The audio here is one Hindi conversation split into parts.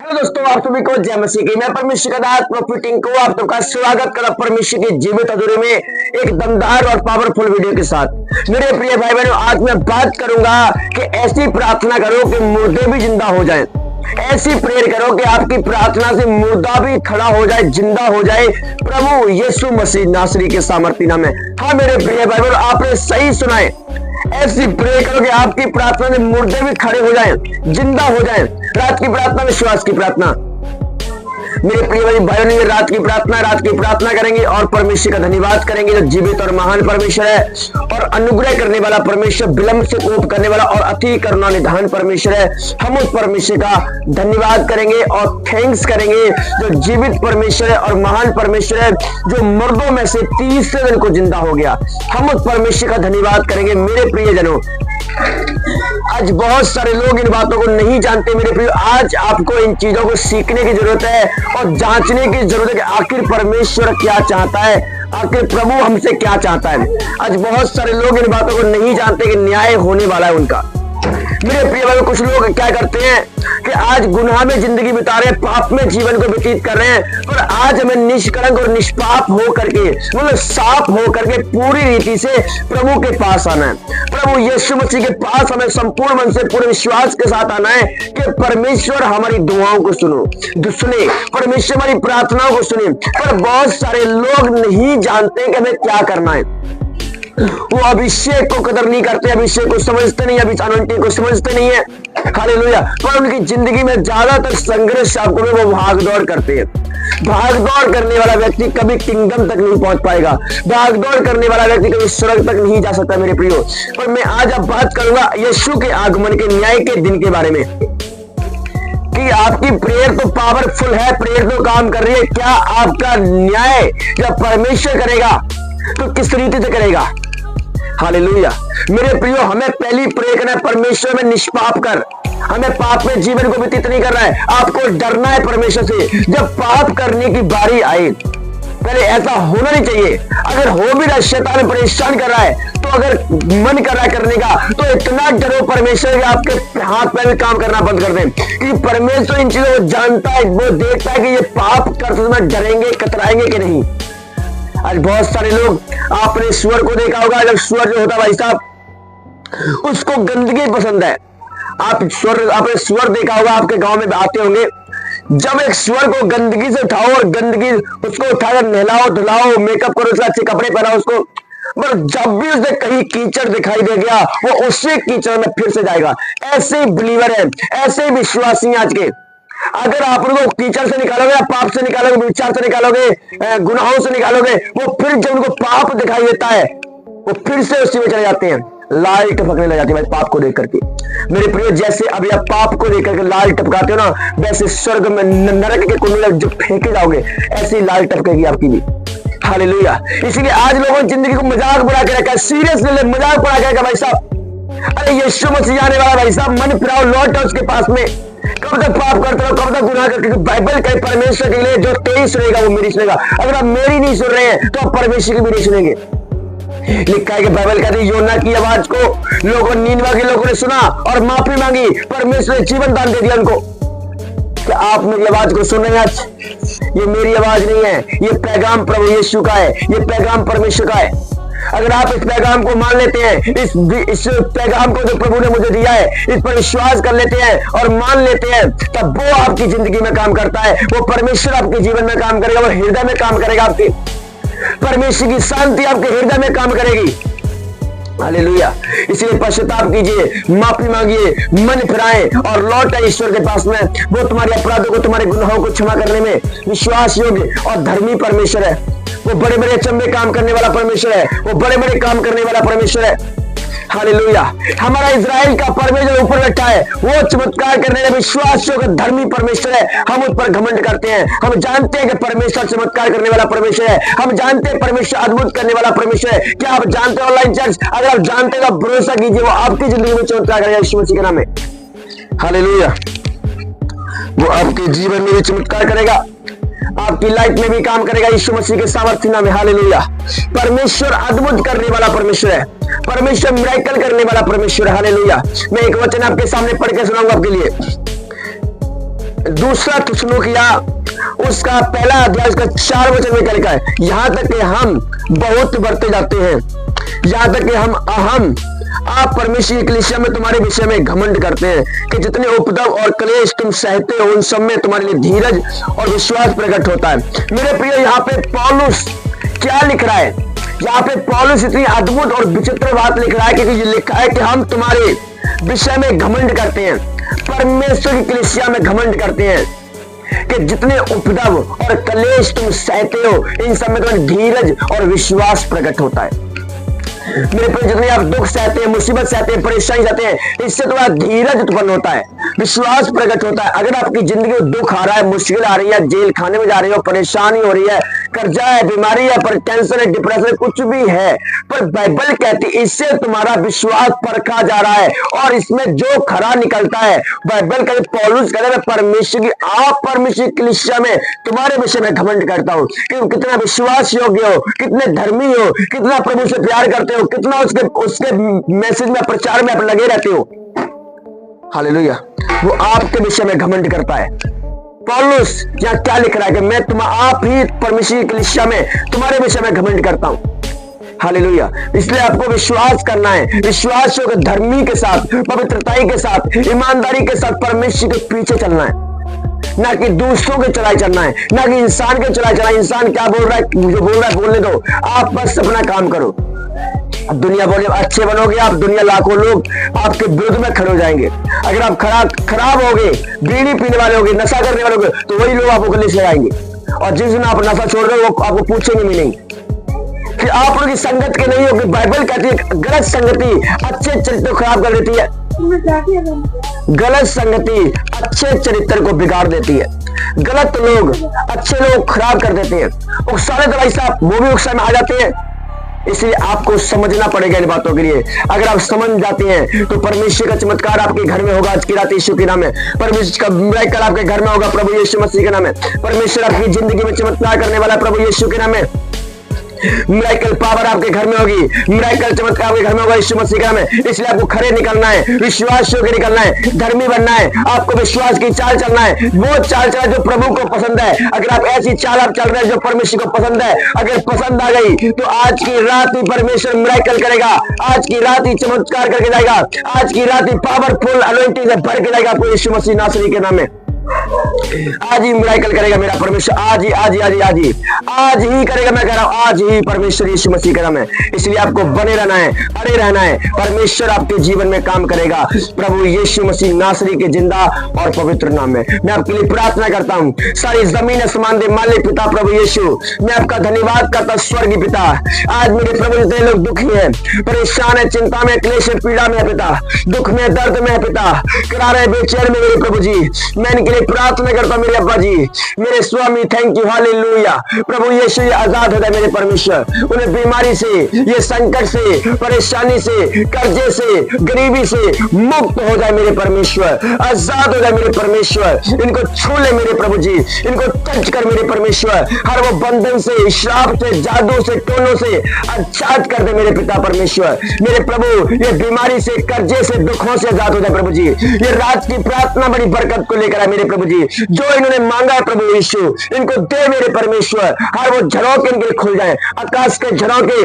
हेलो दोस्तों, आप सभी को जय मसीह की। मैं परमेश्वर का दास प्रॉफिटिंग को आप सबका स्वागत कर परमेश्वर की जीवित अधूरे में एक दमदार और पावरफुल वीडियो के साथ। मेरे प्रिय भाई बहनों, आज मैं बात करूंगा कि ऐसी प्रार्थना करो कि मुर्दे भी जिंदा हो जाएं। ऐसी प्रेयर करो कि आपकी प्रार्थना से मुर्दा भी खड़ा हो जाए, जिंदा हो जाए, प्रभु यीशु मसीह नासरी के सामर्थ्य नाम में। हाँ मेरे प्रिय भाई बहनों, आपने सही सुना है। ऐसी प्रे करो कि आपकी प्रार्थना में मुर्दे भी खड़े हो जाएं, जिंदा हो जाएं। रात की प्रार्थना, विश्वास की प्रार्थना। मेरे प्रिय भाइयों ने रात की प्रार्थना करेंगे और परमेश्वर का धन्यवाद करेंगे जो जीवित और महान परमेश्वर है और अनुग्रह करने वाला परमेश्वर, विलंब से कोप करने वाला और अति करुणा निधान परमेश्वर है। हम उस परमेश्वर का धन्यवाद करेंगे और थैंक्स करेंगे जो जीवित परमेश्वर है और महान परमेश्वर है, जो मुर्दों में से तीसरे दिन को जिंदा हो गया। हम उस परमेश्वर का धन्यवाद करेंगे। मेरे प्रियजनों, आज बहुत सारे लोग इन बातों को नहीं जानते। मेरे प्रिय, आज आपको इन चीजों को सीखने की जरूरत है और जांचने की जरूरत है कि आखिर परमेश्वर क्या चाहता है, आखिर प्रभु हमसे क्या चाहता है। आज बहुत सारे लोग इन बातों को नहीं जानते कि न्याय होने वाला है उनका। मेरे प्रिय भाई, कुछ लोग क्या करते हैं कि आज गुनाह में जिंदगी बिता रहे हैं, पाप में जीवन को व्यतीत कर रहे हैं, पर आज हमें निष्कलंक और निष्पाप हो करके, मतलब साफ हो करके पूरी रीति से प्रभु के पास आना है। प्रभु यीशु मसीह के पास हमें संपूर्ण मन से, पूरे विश्वास के साथ आना है कि परमेश्वर हमारी दुआओं को सुने, परमेश्वर हमारी प्रार्थनाओं को सुने। पर बहुत सारे लोग नहीं जानते कि हमें क्या करना है। वो अभिषेक को कदर नहीं करते, अभिषेक को समझते नहीं, अभिषेक को समझते नहीं है। हालेलुया। पर उनकी जिंदगी में ज्यादातर संघर्ष आपको में वो भागदौड़ करते हैं। भागदौड़ करने वाला व्यक्ति कभी किंगडम तक नहीं पहुंच पाएगा। भागदौड़ करने वाला व्यक्ति कभी स्वर्ग तक नहीं जा सकता। मेरे प्रियो, पर मैं आज अब बात करूंगा यीशु के आगमन के न्याय के दिन के बारे में कि आपकी प्रेयर तो पावरफुल है, प्रेयर तो काम कर रही है। क्या आपका न्याय जब परमेश्वर करेगा तो किस रीति से करेगा? हालेलुया। मेरे प्रियो, हमें पहली प्रे करना है, परमेश्वर में निष्पाप कर। हमें पाप में जीवन को व्यतीत नहीं करना है। आपको डरना है परमेश्वर से। जब पाप करने की बारी आए, पहले ऐसा होना नहीं चाहिए। अगर हो भी रहा, शैतान परेशान कर रहा है, तो अगर मन कर रहा है करने का, तो इतना डरो परमेश्वर कि आपके हाथ पैर भी काम करना बंद कर दें। कि परमेश्वर इन चीजों को जानता है, वो देखता है कि ये पाप करते समय डरेंगे, कतराएंगे कि नहीं। आज बहुत सारे लोग, आपने सुअर को देखा होगा। जब सुअर जो होता भाई साहब, उसको गंदगी पसंद है। आपने सुअर देखा होगा, आपके गांव में आते होंगे। जब एक सुअर को गंदगी से उठाओ और गंदगी उसको उठाकर नहलाओ, धुलाओ, मेकअप करो, उसके अच्छे कपड़े पहनाओ उसको, पर जब भी उसे कहीं कीचड़ दिखाई दे गया, वो उसी कीचड़ में फिर से जाएगा। ऐसे ही बिलीवर है, ऐसे ही विश्वासी आज के। अगर आप उनको कीचड़ से निकालोगे, पाप से निकालोगे, विचार से निकालोगे, गुनाहों से निकालोगे, वो फिर जब उनको पाप दिखाई देता है, वो फिर से उसी में चले जाते हैं। लाल टपकने लग जाती है पाप को देख करके। मेरे प्रिय, जैसे अभी आप पाप को देख करके लाल टपकाते हो ना, वैसे स्वर्ग में नरक के कुंडे में जब फेंके जाओगे, ऐसी लाल टपकेगी आपकी भी। हालेलुया। इसलिए आज लोगों ने जिंदगी को मजाक बना के रखा है, सीरियस मजाक बना के रखा। भाई साहब, अरे यीशु मसीह आने वाला, भाई साहब मन फिराओ, लौट उसके पास में। कब तक पाप करते हो, कब तक गुनाह करते हो? बाइबल कहे परमेश्वर के लिए जो तेरी सुनेगा वो मेरी सुनेगा। अगर आप मेरी नहीं सुन रहे हैं तो आप परमेश्वर की भी नहीं सुनेंगे। लिखा है कि बाइबल कहती है, योना की आवाज को लोगों, नीनवा के लोगों ने सुना और माफी मांगी, परमेश्वर ने जीवन दान दे दिया उनको। क्या आप मेरी आवाज को सुन रहे हैं आज? ये मेरी आवाज नहीं है, ये पैगाम प्रभु यीशु का है, ये पैगाम परमेश्वर का है। अगर आप इस पैगाम को मान लेते हैं, इस पैगाम को जो प्रभु ने मुझे दिया है, इस पर विश्वास कर लेते हैं और मान लेते हैं, तब वो आपकी जिंदगी में काम करता है। वो परमेश्वर आपके जीवन में काम करेगा, वो हृदय में काम करेगा। आपके परमेश्वर की शांति आपके हृदय में काम करेगी। हालेलुया। इसलिए पश्चाताप कीजिए, माफी मांगिए, मन फिराएं और लौट आए ईश्वर के पास में। वो तुम्हारे अपराधों को, तुम्हारे गुनाहों को क्षमा करने में विश्वास योग्य और धर्मी परमेश्वर है। वो बड़े बड़े अचंभे काम करने वाला परमेश्वर है, वो बड़े बड़े काम करने वाला परमेश्वर है। हालेलुया। हमारा इज़राइल का परमेश्वर ऊपर बैठा है, वो चमत्कार करने में विश्वास योग्य धर्मी परमेश्वर है। हम उस पर घमंड करते हैं। हम जानते हैं कि परमेश्वर चमत्कार करने वाला परमेश्वर है। हम जानते हैं परमेश्वर अद्भुत करने वाला परमेश्वर है। क्या आप जानते हो ऑनलाइन चर्च? अगर आप जानते हैं तो भरोसा कीजिए, वो आपकी जिंदगी में चमत्कार करेगा यीशु मसीह के नाम में। हालेलुया। वो आपके जीवन में भी चमत्कार करेगा, आपकी लाइफ में भी काम करेगा यीशु मसीह के सामर्थ्य नाम में। हालेलुया। परमेश्वर अद्भुत करने वाला परमेश्वर है, परमेश्वर मिरेकल करने वाला परमेश्वर है। हालेलुया। मैं एक वचन आपके सामने पढ़ के सुनाऊंगा आपके लिए। दूसरा थिस्सलुनीकिया उसका पहला अध्याय उसका 4 वचन में क्या लिखा है, यहाँ तक कि हम बहुत बढ़ते जाते हैं, यहाँ तक कि हम आप परमेश्वर की कलीसिया में तुम्हारे विषय में घमंड करते हैं कि जितने उपद्रव और क्लेश तुम सहते हो उन सब में तुम्हारे लिए धीरज और विश्वास प्रकट होता है। मेरे प्रिय, यहाँ पे पौलुस क्या लिख रहा है, यहाँ पे पौलुस इतनी अद्भुत और विचित्र बात लिख रहा है क्योंकि ये लिखा है कि हम तुम्हारे विषय में घमंड करते हैं, परमेश्वर की कलीसिया में घमंड करते हैं कि जितने उपद्रव और क्लेश तुम सहते हो इन सब में तुम्हारी धीरज और विश्वास प्रकट होता है। मेरे प्रिय, जितने आप दुख सहते हैं, मुसीबत सहते हैं, परेशानी सहते हैं, इससे तुम्हारा धीरज उत्पन्न होता है, विश्वास प्रकट होता है। अगर आपकी जिंदगी में दुख आ रहा है, मुश्किल आ रही है, जेल खाने में जा रही हो, परेशानी हो रही है, कर्जा है, बीमारी है, पर टेंशन है, डिप्रेशन है, कुछ भी है, पर बाइबल कहती है इससे तुम्हारा विश्वास परखा जा रहा है और इसमें जो खरा निकलता है, बाइबल कहते, पौलुस कहते हैं परमेश्वर की आप परमेश्वर की कलीसिया में तुम्हारे विषय में घमंड करता हूं कि कितना विश्वास योग्य हो, कितने धर्मी हो, कितना प्रभु से प्यार करते हो, कितना उसके मैसेज में प्रचार में आप लगे रहते हो। हालेलुया, वो आपके विषय में घमंड करता है। पौलुस यहाँ क्या लिख रहा है कि मैं आप ही परमेश्वर की कलीसिया में तुम्हारे विषय में घमंड करता हूं। हालेलुया, इसलिए आपको विश्वास करना है, विश्वास के धर्मी के साथ, पवित्रताई के साथ, ईमानदारी के साथ परमेश्वर के पीछे चलना है, ना कि दूसरों के चढ़ाई चलना है, ना कि इंसान के चढ़ाई चलना है। इंसान क्या बोल रहा है, जो बोल रहा है बोलने दो, आप बस अपना काम करो। अब दुनिया बोले अच्छे बनोगे आप, दुनिया लाखों लोग आपके विरुद्ध में खड़े हो जाएंगे। अगर आप खराब होगे, बीड़ी पीने वाले होगे, नशा करने वाले होगे, तो वही लोग आपको गले से आएंगे और जिस दिन आप नशा छोड़ रहे हो वो आपको पूछेंगे भी नहीं, फिर आप लोग की संगत के नहीं होगी। बाइबल कहती है गलत संगति अच्छे चरित्र को खराब कर देती है, गलत संगति अच्छे चरित्र को बिगाड़ देती है, गलत लोग अच्छे लोग खराब कर देते हैं, उकसाने तो भाई साहब वो भी उकसा में आ जाते हैं। इसलिए आपको समझना पड़ेगा इन बातों के लिए। अगर आप समझ जाते हैं तो परमेश्वर का चमत्कार आपके घर में होगा। आज की रात यीशु के नाम में परमेश्वर का मिरेकल आपके घर में होगा, प्रभु यीशु मसीह के नाम में। परमेश्वर आपकी जिंदगी में चमत्कार करने वाला प्रभु यीशु के नाम में। मिरेकल पावर आपके घर में होगी, मिरेकल चमत्कार आपके घर में होगा यीशु मसीह के नाम में। इसलिए आपको खड़े निकलना है, विश्वास योग्य निकलना है, धर्मी बनना है, आपको विश्वास की चाल चलना है, वो चाल चलना जो प्रभु को पसंद है। अगर आप ऐसी चाल आप चल रहे हैं जो परमेश्वर को पसंद है, अगर पसंद आ गई तो आज की रात ही परमेश्वर मिरेकल करेगा, आज की रात ही चमत्कार करके जाएगा, आज की रात ही पावरफुल अनॉइंटिंग से भर के जाएगा आपको यीशु मसीह नासरी के नाम में। आज ही मिरेकल करेगा मेरा परमेश्वर, आज ही करेगा। मैं कह रहा हूं आज ही परमेश्वर यीशु मसीह का नाम है। इसलिए आपको बने रहना है, अड़े रहना है, परमेश्वर आपके जीवन में काम करेगा प्रभु यीशु मसीह नासरी के जिंदा और पवित्र नाम में। मैं आपके लिए प्रार्थना करता हूं, सारी जमीन आसमान दे मालिक पिता प्रभु यीशु, मैं आपका धन्यवाद करता स्वर्गीय पिता। आज मेरे प्रभु जितने लोग दुखी हैं, परेशान है, चिंता में, क्लेश में, पीड़ा में है पिता, दुख में, दर्द में है पिता, करारे बेचैन में मेरे प्रभु जी, मैं इनके प्रार्थना करता मेरे अब्बा जी, मेरे स्वामी, थैंक यू, हालेलुया। प्रभु यीशु ये आजाद हो जाए मेरे परमेश्वर, उन्हें बीमारी से, ये संकट से, परेशानी से, कर्जे से, गरीबी से मुक्त हो जाए मेरे परमेश्वर, आजाद हो जाए मेरे परमेश्वर। इनको छू ले मेरे प्रभु जी, इनको टच कर मेरे परमेश्वर, हर वो बंधन से, श्राप से, जादू से, टोनों से आजाद कर दे मेरे पिता परमेश्वर। मेरे प्रभु ये बीमारी से, कर्जे से, दुखों से आजाद हो जाए प्रभु जी। ये रात की प्रार्थना बड़ी बरकत को लेकर आए मेरे प्रभु जी, जो इन्होंने मांगा है प्रभु यीशु इनको दे मेरे परमेश्वर। हर वो झरोके इनके लिए खुल जाए, आकाश के झरोके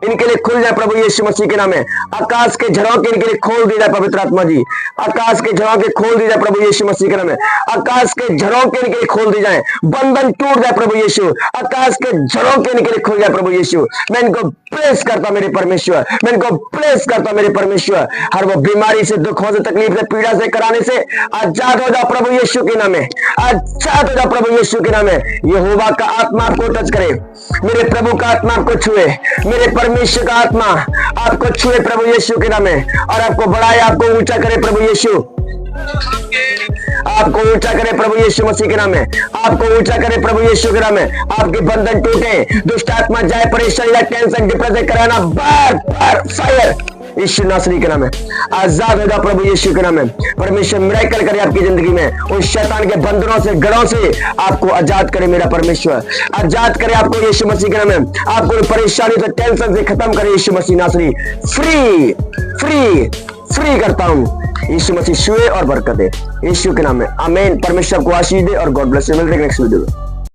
इनके लिए खुल जाए प्रभु यीशु मसीह के नाम में। आकाश के झरोके इनके लिए खोल दी जाए पवित्र आत्मा जी, आकाश के झरोके खोल दी जाए प्रभु यीशु मसीह के नाम में। आकाश के झरोके इनके लिए खोल दी जाए, बंधन टूट जाए प्रभु यीशु, आकाश के झरोके इनके लिए खुल जाए प्रभु यीशु। मैं इनको प्रेस करता मेरे परमेश्वर, मैं इनको प्रेस करता मेरे परमेश्वर। हर वो बीमारी से, दुखों से, तकलीफ से, पीड़ा से, कराने से आजाद हो जाओ प्रभु यीशु के नाम में, आजाद हो जाओ प्रभु यीशु के नाम में। यहोवा का आत्मा आपको टच करे, मेरे प्रभु का आत्मा आपको छुए, मेरे परमेश्वर का आत्मा आपको छुए प्रभु यीशु के नाम में, और आपको बढ़ाए, आपको ऊंचा करे प्रभु यीशु, आपको ऊंचा करे प्रभु यीशु मसीह के नाम में, आपको ऊंचा करे प्रभु यीशु के नाम में। आपके बंधन टूटे, दुष्ट आत्मा जाए, परेशानी, टेंशन, डिप्रेशन, कराना बार फायर यीशु नासरी के नाम में आजाद होगा प्रभु यीशु के नाम में। परमेश्वर मिरेकल करे आपकी जिंदगी में, उन शैतान के बंधनों से, गढ़ों से आपको आजाद करे मेरा परमेश्वर, आजाद करे आपको यीशु मसीह के नाम में। आपको परेशानी से, टेंशन से खत्म करे यीशु मसीह नासरी। फ्री फ्री फ्री करता हूं, यीशु मसीह छुए और बरकत दे। यीशु के नाम में आमीन। परमेश्वर को आशीष दे और गॉड ब्लेस यू। मिलते हैं नेक्स्ट वीडियो में।